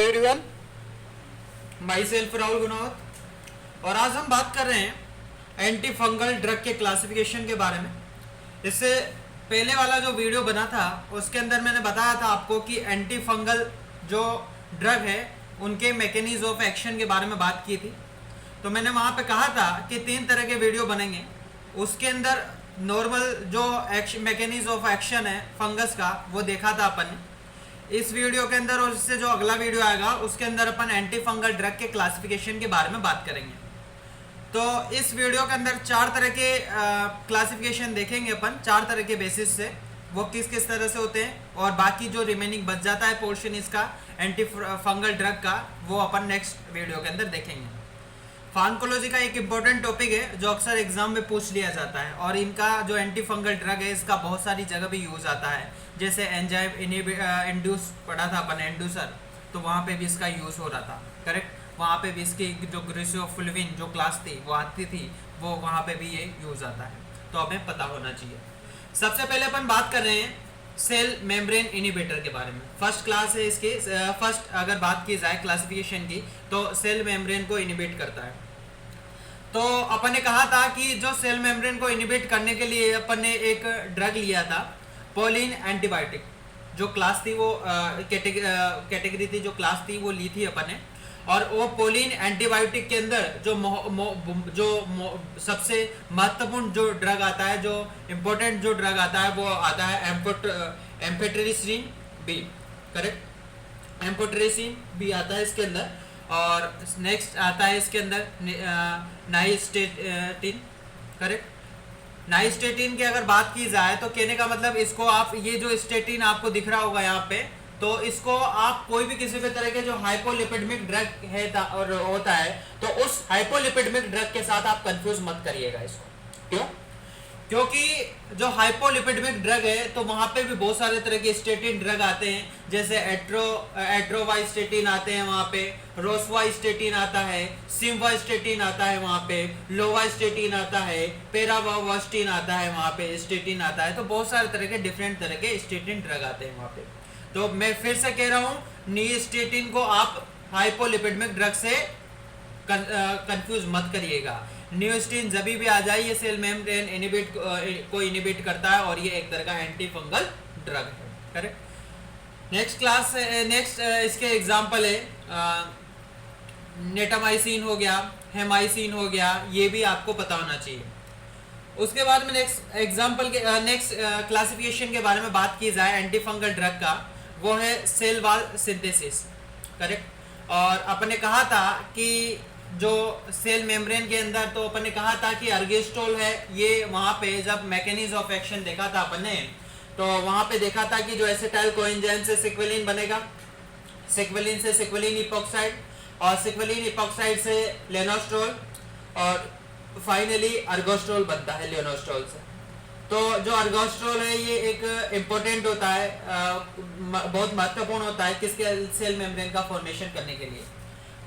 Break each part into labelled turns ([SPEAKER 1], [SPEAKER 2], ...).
[SPEAKER 1] Everyone, my self Rahul Gunawat और आज हम बात कर रहे हैं एंटी फंगल ड्रग के क्लासिफिकेशन के बारे में। इससे पहले वाला जो वीडियो बना था उसके अंदर मैंने बताया था आपको कि एंटी फंगल जो ड्रग है उनके मैकेनिज्म ऑफ एक्शन के बारे में बात की थी। तो मैंने वहाँ पे कहा था कि 3 तरह के वीडियो बनेंगे। उसके अंदर नॉर्मल जो मैकेनिज्म ऑफ एक्शन है फंगस का वो देखा था अपन ने इस वीडियो के अंदर, और इससे जो अगला वीडियो आएगा उसके अंदर अपन एंटी फंगल ड्रग के क्लासिफिकेशन के बारे में बात करेंगे। तो इस वीडियो के अंदर 4 तरह के क्लासिफिकेशन देखेंगे अपन, 4 तरह के बेसिस से वो किस किस तरह से होते हैं, और बाकी जो रिमेनिंग बच जाता है पोर्शन इसका एंटी फंगल ड्रग का वो अपन नेक्स्ट वीडियो के अंदर देखेंगे। फार्माकोलॉजी का एक इम्पोर्टेंट टॉपिक है जो अक्सर एग्जाम में पूछ लिया जाता है, और इनका जो एंटी फंगल ड्रग है इसका बहुत सारी जगह भी यूज आता है। जैसे एंजाइम इंड्यूस पढ़ा था अपन, इंड्यूसर, तो वहाँ पे भी इसका यूज हो रहा था, करेक्ट। वहाँ पे भी इसकी जो ग्लिसरोफुल्विन जो क्लास थी वो आती थी, वो वहाँ पे भी ये यूज आता है, तो हमें पता होना चाहिए। सबसे पहले अपन बात कर रहे हैं सेल मेम्ब्रेन इनिबिटर के बारे में। फर्स्ट क्लास है इसकी, फर्स्ट अगर बात की जाए क्लासिफिकेशन की तो सेल मेम्ब्रेन को इनिबिट करता है। तो अपन ने कहा था कि जो सेल मेम्ब्रेन को इनिबिट करने के लिए अपन ने एक ड्रग लिया था, पोलिन एंटीबायोटिक। जो क्लास थी वो कैटेगरी थी, जो क्लास थी वो ली थी अपन ने। और वो पोलिन एंटीबायोटिक के अंदर जो सबसे महत्वपूर्ण जो ड्रग आता है, जो इम्पोर्टेंट जो ड्रग आता है वो आता है एम्फेट्रेसिन बी, करेक्ट। एम्फेट्रेसिन बी आता है इसके अंदर। और नेक्स्ट आता है इसके अंदर नाइस्टेटिन, करेक्ट। नाइस्टेटिन की अगर बात की जाए तो कहने का मतलब इसको आप, ये जो स्टेटिन आपको दिख रहा होगा यहाँ पे, तो इसको आप कोई भी किसी भी तरह के जो हाइपोलिपिडेमिक ड्रग है और होता है तो उस हाइपोलिपिडेमिक ड्रग के साथ आप कंफ्यूज मत करिएगा इसको। क्यों? क्योंकि जो हाइपोलिपिडेमिक ड्रग है तो वहां पे भी बहुत सारे तरह के स्टेटिन ड्रग आते हैं, जैसे एट्रोवाइस्टेटिन आते हैं, वहां पे रोसवाइस्टेटिन आता है, सिमवाइस्टेटिन आता है, वहां पे लोवाइस्टेटिन आता है, पेरावास्टिन आता है, वहां पे स्टेटिन आता है। तो बहुत सारे तरह के डिफरेंट तरह के स्टेटिन ड्रग आते हैं वहां पे। तो मैं फिर से कह रहा हूं, निस्टेटिन को आप हाइपोलिपिडेमिक ड्रग से कंफ्यूज मत करिएगा। निस्टेटिन जब भी आ जाए ये सेल मेम्ब्रेन को इनिबिट करता है और ये एक तरह का एंटी फंगल ड्रग है, करेक्ट। नेक्स्ट इसके एग्जांपल है नेटामाइसिन हो गया, हेमाइसिन हो गया, ये भी आपको पता होना चाहिए। उसके बाद में नेक्स्ट एग्जांपल के नेक्स्ट क्लासिफिकेशन के बारे में बात की जाए एंटी फंगल ड्रग का, वो है सेल वॉल सिंथेसिस, करेक्ट। और अपन ने कहा था कि जो सेल मेम्ब्रेन के अंदर, तो अपन ने कहा था कि अर्गेस्टोल है, ये वहाँ पे जब मैकेनिज्म ऑफ एक्शन देखा था अपन ने, तो वहाँ पे देखा था कि जो एसिटाइल कोएंजाइम से सिक्वेलिन बनेगा, सिक्वेलिन से सिक्वेलिन इपॉक्साइड, और सिक्वेलिन इपॉक्साइड से लेनोस्ट्रोल, और फाइनली अर्गोस्ट्रोल बनता है लेनोस्ट्रोल से। तो जो अर्गोस्ट्रोल है ये एक इम्पोर्टेंट होता है, बहुत महत्वपूर्ण होता है किसके सेल मेम्ब्रेन का फॉर्मेशन करने के लिए।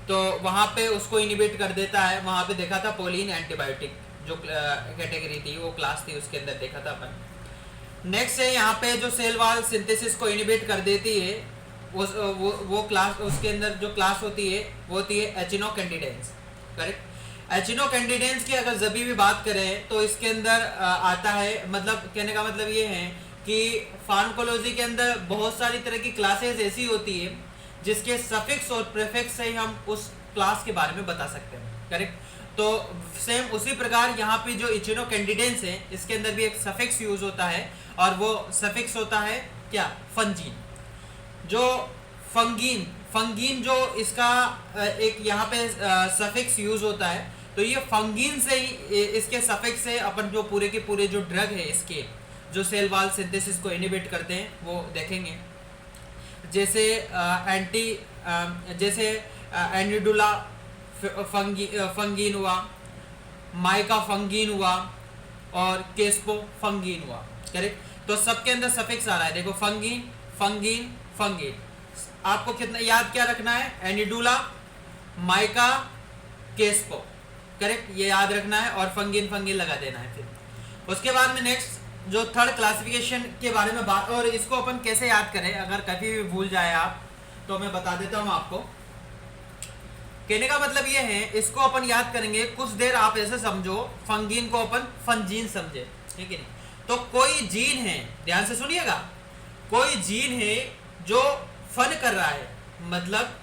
[SPEAKER 1] तो वहाँ पे उसको इनिबिट कर देता है। वहाँ पे देखा था पोलिन एंटीबायोटिक जो कैटेगरी थी, वो क्लास थी, उसके अंदर देखा था अपन। नेक्स्ट है यहाँ पे जो सेल वॉल सिंथेसिस को इनिबिट कर देती है वो क्लास, उसके अंदर जो क्लास होती है वो होती है एचिनोकेंडिडेंस, करेक्ट। एचिनोकेंडिडेंस की अगर जब भी बात करें तो इसके अंदर आता है, मतलब कहने का मतलब ये है कि फार्माकोलॉजी के अंदर बहुत सारी तरह की क्लासेस ऐसी होती है जिसके सफिक्स और प्रीफिक्स से ही हम उस क्लास के बारे में बता सकते हैं, करेक्ट। तो सेम उसी प्रकार यहाँ पे जो एचिनोकेंडिडेंस है इसके अंदर भी एक सफिक्स यूज होता है, और वो सफिक्स होता है क्या? फंजीन। जो फंगीन जो इसका एक यहाँ पे सफिक्स यूज होता है, तो ये फंगीन से ही, इसके सफिक्स से अपन जो पूरे के पूरे जो ड्रग है इसके जो सेल वॉल सिंथेसिस को इनिबिट करते हैं वो देखेंगे। जैसे एनिडुला फंगीन हुआ, माइका फंगीन हुआ, और केस्पो फंगीन हुआ, करेक्ट। तो सबके अंदर सफिक्स आ रहा है, देखो फंगीन। आपको कितना याद क्या रखना है? एनिडुला, माइका, केस्पो, करेक्ट, ये याद रखना है, और फंगीन लगा देना है। फिर उसके बाद में नेक्स्ट जो थर्ड क्लासिफिकेशन के बारे में बात, और इसको अपन कैसे याद करें अगर कभी भी भूल जाए आप, तो मैं बता देता हूं आपको। कहने का मतलब ये है, इसको अपन याद करेंगे कुछ देर, आप ऐसे समझो फंगीन को अपन फंजीन समझे, ठीक है। तो कोई जीन है, ध्यान से सुनिएगा, कोई जीन है जो फन कर रहा है, मतलब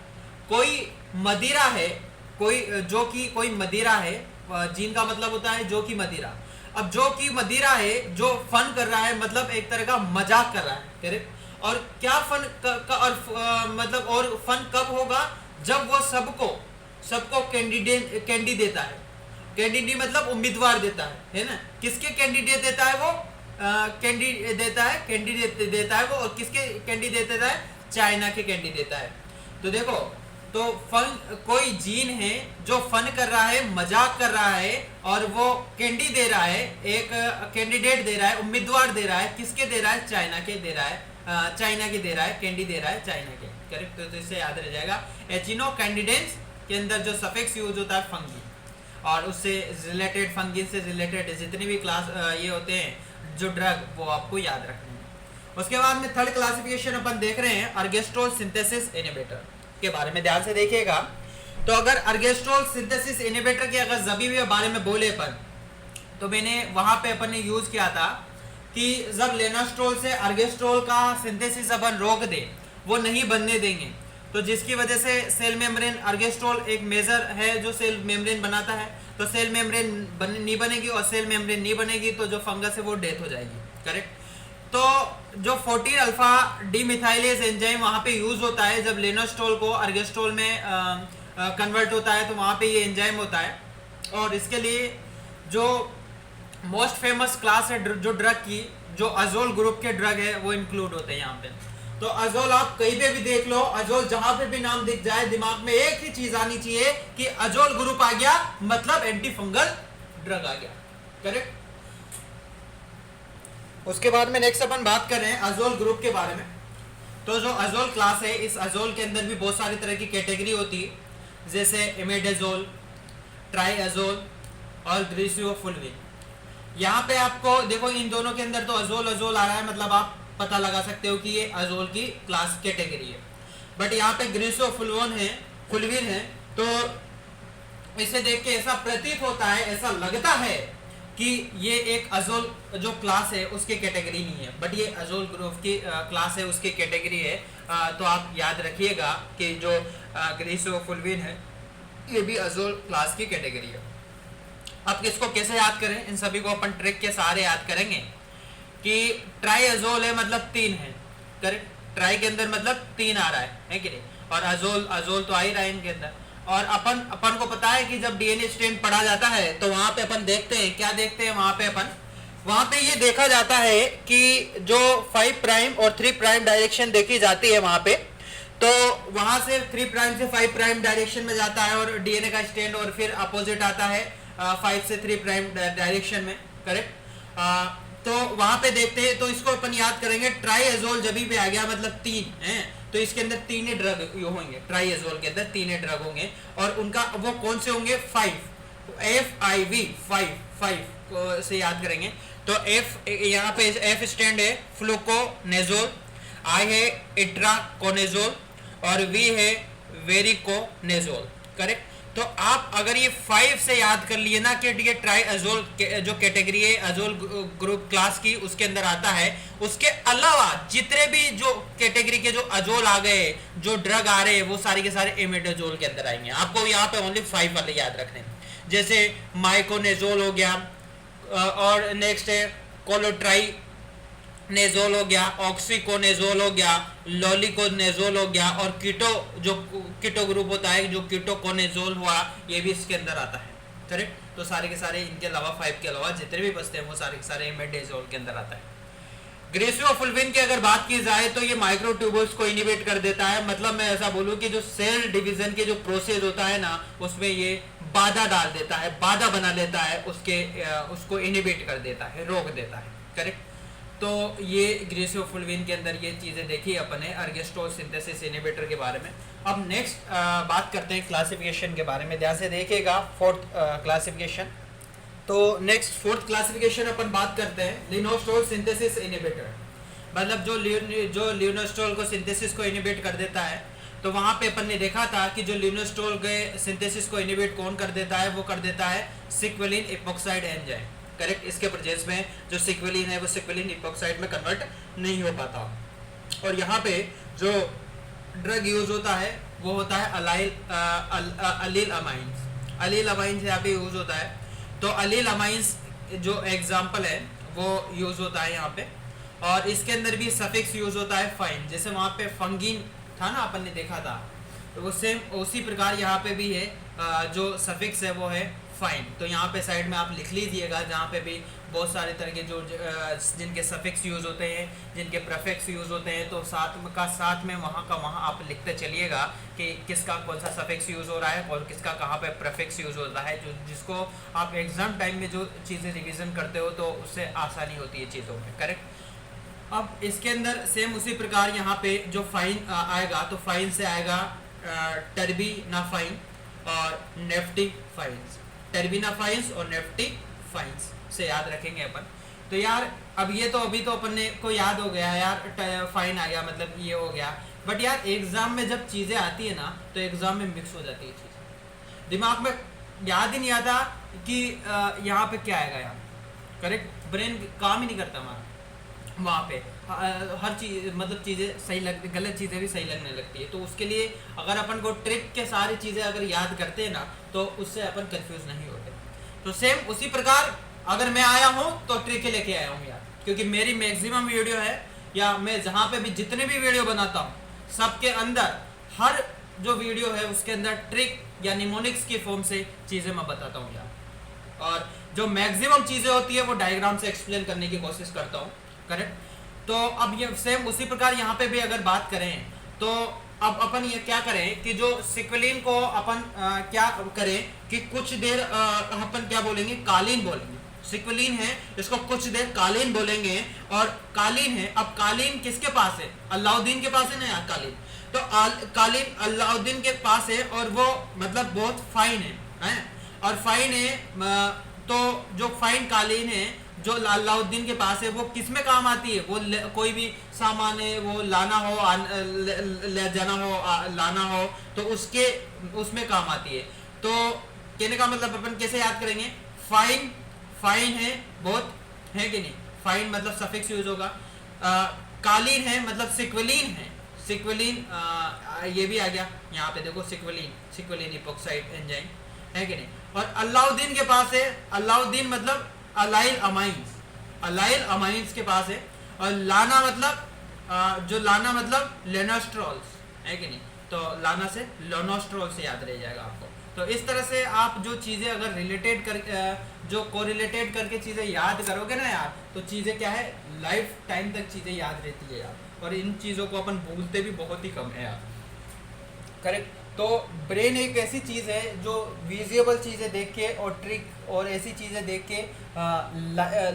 [SPEAKER 1] कोई मदिरा है, कोई जो कि कोई मदिरा है, जीन का मतलब होता है जो कि मदिरा। अब जो कि मदिरा है जो फन कर रहा है, मतलब एक तरह का मजाक कर रहा है, करेक्ट। और क्या फन और मतलब और फन कब होगा, जब वो सबको कैंडी देता है। कैंडी मतलब उम्मीदवार देता है ना। किसके कैंडिडेट देता है वो, कैंडी देता है, कैंडी देता है वो, और किसके कैंडी देता है, चाइना के कैंडी देता है। तो देखो, तो फन, कोई जीन है जो फन कर रहा है, मजाक कर रहा है, और वो कैंडी दे रहा है, एक कैंडिडेट दे रहा है, उम्मीदवार दे रहा है। किसके दे रहा है, चाइना के दे रहा है, चाइना के दे रहा है, कैंडी दे रहा है चाइना के, करेक्ट। तो इससे याद रह जाएगा, एचिनो कैंडिडेट्स के अंदर जो सफिक्स यूज होता है फंगी, और उससे रिलेटेड, फंगी से रिलेटेड जितने भी क्लास ये होते हैं जो ड्रग, वो आपको याद रखने हैं। उसके बाद में थर्ड क्लासिफिकेशन अपन देख रहे हैं अर्गेस्ट्रोल सिंथेसिस इनहिबिटर के बारे में। ध्यान से देखिएगा, तो अगर अर्गेस्ट्रोल सिंथेसिस इनहिबिटर के अगर जभी भी बारे में बोले अपन, तो मैंने वहां पे अपन ने यूज किया था कि जब लेनास्ट्रोल से अर्गेस्ट्रोल का सिंथेसिस अपन रोक दे, वो नहीं बनने देंगे, तो जिसकी वजह से सेल मेम्ब्रेन, अर्गेस्ट्रोल एक मेजर है जो सेल मेम्ब्रेन बनाता है, तो सेल मेम्ब्रेन नहीं बनेगी, और सेल मेम्ब्रेन नहीं बनेगी तो जो फंगस है वो डेथ हो जाएगी, करेक्ट। तो जो 14 अल्फा डीमिथाइलेज एंजाइम वहाँ पे यूज होता है, जब लेनास्ट्रोल को अर्गेस्ट्रोल में कन्वर्ट होता है, तो वहाँ पे ये एंजाइम होता है। और इसके लिए जो मोस्ट फेमस क्लास है जो ड्रग की, जो अजोल ग्रुप के ड्रग है, वो इंक्लूड होते हैं यहाँ पे। तो अजोल आप कहीं पे भी देख लो, अजोल जहां पे भी नाम दिख जाए, दिमाग में एक ही चीज आनी चाहिए कि अजोल ग्रुप आ गया, मतलब एंटी फंगल ड्रग आ गया, करेक्ट। उसके बाद में नेक्स्ट अपन बात कर रहे हैं अजोल ग्रुप के बारे में। तो जो अजोल क्लास है, इस अजोल के अंदर भी बहुत सारी तरह की कैटेगरी होती है, जैसे इमेडाजोल, ट्राइअजोल और ग्लिसरोफुल्विन। यहाँ पे आपको देखो, इन दोनों के अंदर तो अजोल अजोल आ रहा है, मतलब आप पता लगा सकते हो कि ये अजोल की क्लास कैटेगरी है। बट यहाँ पे ग्लिसरोफुल्विन है, तो इसे देख के ऐसा प्रतीत होता है, ऐसा लगता है कि ये एक अजोल जो क्लास है उसकी कैटेगरी नहीं है, बट ये अजोल ग्रुप की क्लास है, उसकी कैटेगरी है। तो आप याद रखिएगा कि जो ग्लिसरोफुल्विन है ये भी अजोल क्लास की कैटेगरी है। अब इसको कैसे याद करें, इन सभी को अपन ट्रिक के सहारे याद करेंगे कि ट्राइअजोल है मतलब 3 है, करेक्ट। ट्राई के अंदर मतलब 3 आ रहा है कि नहीं, और अजोल तो आ ही रहा है इनके अंदर। और अपन को पता है कि जब डीएनए स्ट्रैंड पढ़ा जाता है, तो वहां पे अपन देखते हैं, क्या देखते हैं वहां पे ये देखा जाता है कि जो 5 प्राइम और 3 प्राइम डायरेक्शन देखी जाती है वहां पे, तो वहां से 3 प्राइम से 5 प्राइम डायरेक्शन में जाता है, और डीएनए का स्ट्रैंड और फिर अपोजिट आता है 5 से 3 प्राइम डायरेक्शन में, करेक्ट। तो वहां पे देखते हैं, तो इसको अपन याद करेंगे, ट्राइअजोल जब भी आ गया मतलब 3 है, तो इसके अंदर 3 ड्रग होंगे, ट्राइअजोल के अंदर 3 ड्रग होंगे, और उनका वो कौन से होंगे, 5 से याद करेंगे। तो F यहाँ पे F स्टैंड है फ्लूकोनेजोल, I है इट्राकोनेजोल, और V है वेरिकोनेजोल, करेक्ट। तो आप अगर ये 5 से याद कर लिए ना कि ये ट्राइअजोल जो कैटेगरी है अजोल ग्रुप क्लास की, उसके अंदर आता है, उसके अलावा जितने भी जो कैटेगरी के जो अजोल आ गए, जो ड्रग आ रहे हैं, वो सारे के सारे इमेडाजोल के अंदर आएंगे। आपको यहाँ पे ओनली 5 वाले याद रखने, जैसे माइकोनेजोल हो गया, और नेक्स्ट है कोलोट्राइनेजोल हो गया, ऑक्सीकोनेजोल हो गया, लॉलिकोनेजोल हो गया, और कीटो ग्रुप होता है जो कीटोकोनेजोल हुआ, ये भी इसके अंदर आता है, करेक्ट। तो सारे के सारे इनके अलावा 5 के अलावा जितने भी बचते हैं वो सारे के सारे इमेडाजोल के अंदर आता है। ग्लिसरोफुल्विन की अगर बात की जाए तो ये माइक्रोट्यूबुल्स को इनिबिट कर देता है, मतलब मैं ऐसा बोलूं कि जो सेल डिवीजन के जो प्रोसेस होता है ना, उसमें ये बाधा डाल देता है, बाधा बना लेता है, उसको इनिबिट कर देता है, रोक देता है, करेक्ट। तो ये ग्लिसरोफुल्विन के अंदर ये चीजें देखी अपन ने अर्गेस्ट्रोल सिंथेसिस इनहिबिटर के बारे में। अब नेक्स्ट बात करते हैं क्लासिफिकेशन के बारे में, ध्यान से देखिएगा, 4th क्लासिफिकेशन। तो नेक्स्ट 4th क्लासिफिकेशन अपन बात करते हैं लिनोस्टोल सिंथेसिस इनहिबिटर, मतलब जो लिनोस्टोल को सिंथेसिस को इनहिबिट कर देता है, तो वहां पे अपन ने देखा था कि जो लिनोस्टोल के सिंथेसिस को इनहिबिट कौन कर देता है, वो कर देता है सिक्वेलिन इपोक्साइड एंजाइम, करेक्ट। इसके प्रेजेंस में जो सिक्वेलिन है वो सिक्वेलिन इपोक्साइड में कन्वर्ट नहीं हो पाता। और यहाँ पे जो ड्रग यूज होता है वो होता है अलील अमाइंस। अलील अमाइंस यहाँ पे यूज होता है। तो अलील अमाइंस जो एग्जाम्पल है वो यूज होता है यहाँ पे, और इसके अंदर भी सफिक्स यूज होता है फाइन। जैसे वहाँ पे फंगिन था ना, अपन ने देखा था, तो वो सेम उसी प्रकार यहाँ पे भी है, जो सफिक्स है वो है फाइन। तो यहाँ पे साइड में आप लिख लीजिएगा, जहाँ पे भी बहुत सारे तरह के जो जिनके सफिक्स यूज होते हैं, जिनके प्रीफिक्स यूज होते हैं, तो साथ में वहाँ का वहाँ आप लिखते चलिएगा कि किसका कौन सा सफिक्स यूज हो रहा है और किसका कहाँ पे प्रीफिक्स यूज होता है, जो जिसको आप एग्जाम टाइम में जो चीज़ें रिविजन करते हो तो उससे आसानी होती है चीज़ों में, करेक्ट। अब इसके अंदर सेम उसी प्रकार यहाँ पे जो फाइन आएगा, तो फाइन से आएगा टर्बीनाफाइन और नेफ्टिफाइंस। टर्बीनाफाइंस और नेफ्टिफाइंस से याद रखेंगे अपन। तो यार अब ये तो अभी तो अपन ने को याद हो गया यार, फाइन आ गया मतलब ये हो गया, बट यार एग्जाम में जब चीज़ें आती है ना तो एग्जाम में मिक्स हो जाती है चीज़, दिमाग में याद ही नहीं आता कि यहाँ पे क्या आएगा यार, करेक्ट। ब्रेन काम ही नहीं करता हमारा वहाँ पे, हर चीज़ मतलब चीज़ें सही लगती, गलत चीज़ें भी सही लगने लगती है। तो उसके लिए अगर अपन को ट्रिक के सारी चीज़ें अगर याद करते हैं ना तो उससे अपन कंफ्यूज नहीं होते। तो सेम उसी प्रकार अगर मैं आया हूँ तो ट्रिक ही लेके आया हूँ यार, क्योंकि मेरी मैक्सिमम वीडियो है, या मैं जहाँ पे भी जितने भी वीडियो बनाता हूँ सबके अंदर हर जो वीडियो है उसके अंदर ट्रिक या निमोनिक्स की फॉर्म से चीज़ें मैं बताता हूँ यार। और जो मैक्सिमम चीज़ें होती है वो डायग्राम से एक्सप्लेन करने की कोशिश करता हूँ, करेक्ट। तो अब ये सेम उसी प्रकार यहाँ पे भी अगर बात करें तो अब अपन ये क्या करें कि जो सिक्वलिन को अपन क्या करें कि कुछ देर अपन क्या बोलेंगे, कालीन बोलेंगे। सिक्वलिन है इसको कुछ देर कालीन बोलेंगे, और कालीन है, अब कालीन किसके पास है, अलाउद्दीन के पास है ना यार कालीन। तो कालीन अलाउद्दीन के पास है और वो मतलब बहुत फाइन है और फाइन है। तो जो फाइन कालीन है जो अलाउद्दीन के पास है वो किस में काम आती है, वो कोई भी सामान है वो लाना हो, ले जाना हो, लाना हो, तो उसमें काम आती है। तो कहने का मतलब अपन कैसे याद करेंगे, फाइन फाइन है बहुत, है कि नहीं, फाइन मतलब सफिक्स यूज होगा। कालीन है मतलब सिक्वलिन है, सिक्वलिन ये भी आ गया यहाँ पे देखो, सिक्वलिन इपोक्साइड एंजाइम, है कि नहीं। और अलाउद्दीन के पास है, अलाउद्दीन मतलब अलाइल अमाइंस के पास है, और लाना मतलब जो लाना मतलब लेनोस्ट्रॉल्स, है कि नहीं। तो लाना से लेनोस्ट्रॉल से याद रह जाएगा आपको। तो इस तरह से आप जो चीज़ें अगर रिलेटेड कर जो कोरिलेटेड करके चीज़ें याद करोगे ना यार, तो चीज़ें क्या है लाइफ टाइम तक चीज़ें याद रहती है यार। और इन चीज़ों को अपन भूलते भी बहुत ही कम है यार, करेक्ट। तो ब्रेन एक ऐसी चीज़ है जो विजिबल चीज़ें देख के और ट्रिक और ऐसी चीज़ें देख के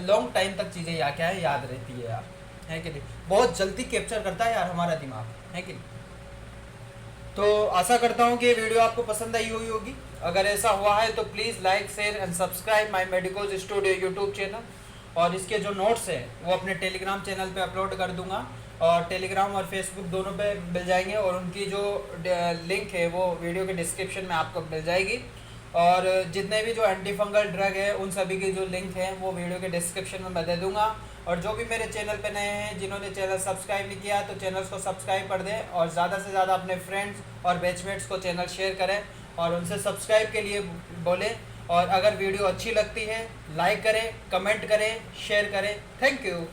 [SPEAKER 1] लॉन्ग टाइम तक चीज़ें क्या है याद रहती है यार, है कि नहीं। बहुत जल्दी कैप्चर करता है यार हमारा दिमाग, है कि नहीं। तो आशा करता हूँ कि ये वीडियो आपको पसंद आई हुई होगी। अगर ऐसा हुआ है तो please like share and subscribe my medicos studio YouTube channel. और इसके जो नोट्स हैं वो अपने टेलीग्राम चैनल पे अपलोड कर दूंगा, और टेलीग्राम और फेसबुक दोनों पे मिल जाएंगे, और उनकी जो लिंक है वो वीडियो के डिस्क्रिप्शन में आपको मिल जाएगी। और जितने भी जो एंटी फंगल ड्रग है उन सभी की जो लिंक है वो वीडियो के डिस्क्रिप्शन में मैं दे दूंगा। और जो भी मेरे चैनल पे नए हैं, जिन्होंने चैनल सब्सक्राइब नहीं किया तो चैनल को सब्सक्राइब कर दें, और ज़्यादा से ज़्यादा अपने फ्रेंड्स और बैचमेट्स को चैनल शेयर करें और उनसे सब्सक्राइब के लिए बोलें। और अगर वीडियो अच्छी लगती है लाइक करें, कमेंट करें, शेयर करें। Thank you.